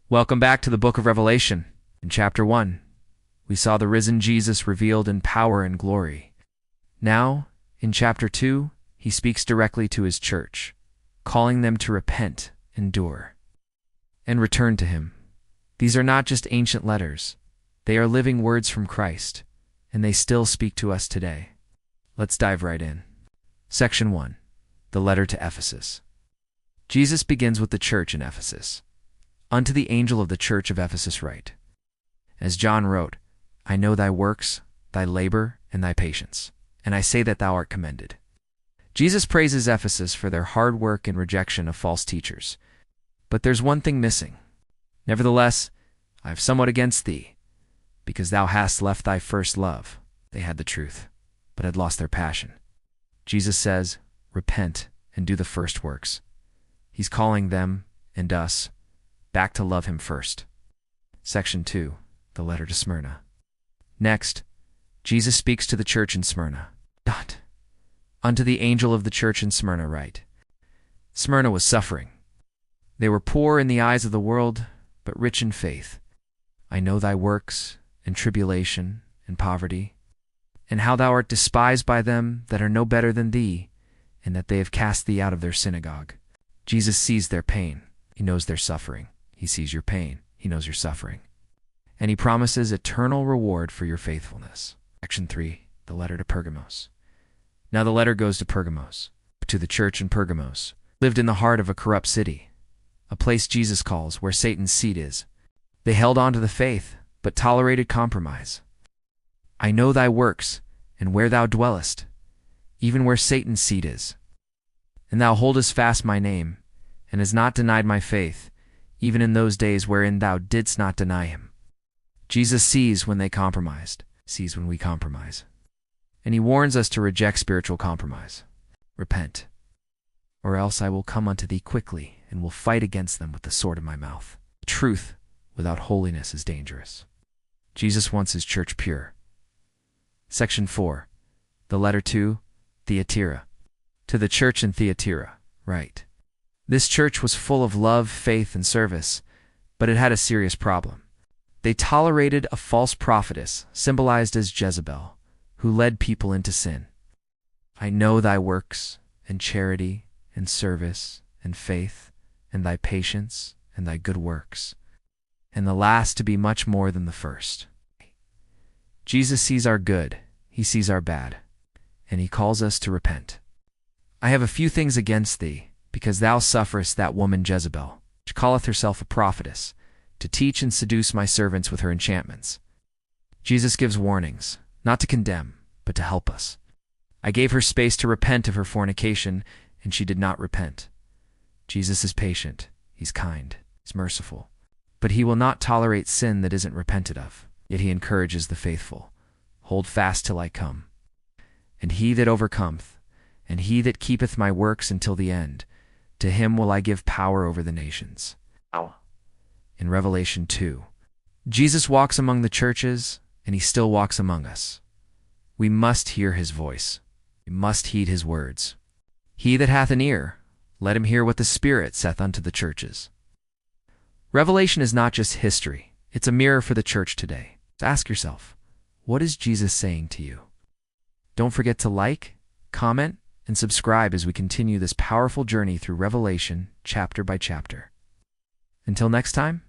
Welcome back to the book of Revelation. In chapter 1, we saw the risen Jesus revealed in power and glory. Now, in chapter 2, he speaks directly to his church, calling them to repent, endure, and return to him. These are not just ancient letters. They are living words from Christ, and they still speak to us today. Let's dive right in. Section 1. The letter to Ephesus. Jesus begins with the church in Ephesus. Unto the angel of the church of Ephesus write, as John wrote, I know thy works, thy labor, and thy patience, and I say that thou art commended. Jesus praises Ephesus for their hard work and rejection of false teachers. But there's one thing missing. Nevertheless, I have somewhat against thee, because thou hast left thy first love. They had the truth, but had lost their passion. Jesus says, repent and do the first works. He's calling them, and us, back to love him first. Section 2. The letter to Smyrna. Next, Jesus speaks to the church in Smyrna. Unto the angel of the church in Smyrna write. Smyrna was suffering. They were poor in the eyes of the world, but rich in faith. I know thy works, and tribulation, and poverty, and how thou art despised by them that are no better than thee, and that they have cast thee out of their synagogue. Jesus sees their pain. He knows their suffering. He sees your pain. He knows your suffering. And he promises eternal reward for your faithfulness. Section 3. The letter to Pergamos. Now the letter goes to Pergamos, to the church in Pergamos, lived in the heart of a corrupt city, a place Jesus calls where Satan's seat is. They held on to the faith, but tolerated compromise. I know thy works, and where thou dwellest, even where Satan's seat is. And thou holdest fast my name, and hast not denied my faith, even in those days wherein thou didst not deny him. Jesus sees when they compromised, sees when we compromise. And he warns us to reject spiritual compromise. Repent, or else I will come unto thee quickly, and will fight against them with the sword of my mouth. Truth without holiness is dangerous. Jesus wants his church pure. Section 4. The letter to Thyatira. To the church in Thyatira, write. This church was full of love, faith, and service, but it had a serious problem. They tolerated a false prophetess, symbolized as Jezebel, who led people into sin. I know thy works, and charity, and service, and faith, and thy patience, and thy good works, and the last to be much more than the first. Jesus sees our good, he sees our bad, and he calls us to repent. I have a few things against thee, because thou sufferest that woman Jezebel, which calleth herself a prophetess, to teach and seduce my servants with her enchantments. Jesus gives warnings, not to condemn, but to help us. I gave her space to repent of her fornication, and she did not repent. Jesus is patient, he's kind, he's merciful, but he will not tolerate sin that isn't repented of. Yet he encourages the faithful. Hold fast till I come. And he that overcometh, and he that keepeth my works until the end, to him will I give power over the nations. In Revelation 2, Jesus walks among the churches, and he still walks among us. We must hear his voice. We must heed his words. He that hath an ear, let him hear what the Spirit saith unto the churches. Revelation is not just history. It's a mirror for the church today. Ask yourself, what is Jesus saying to you? Don't forget to like, comment, and subscribe as we continue this powerful journey through Revelation chapter by chapter. Until next time,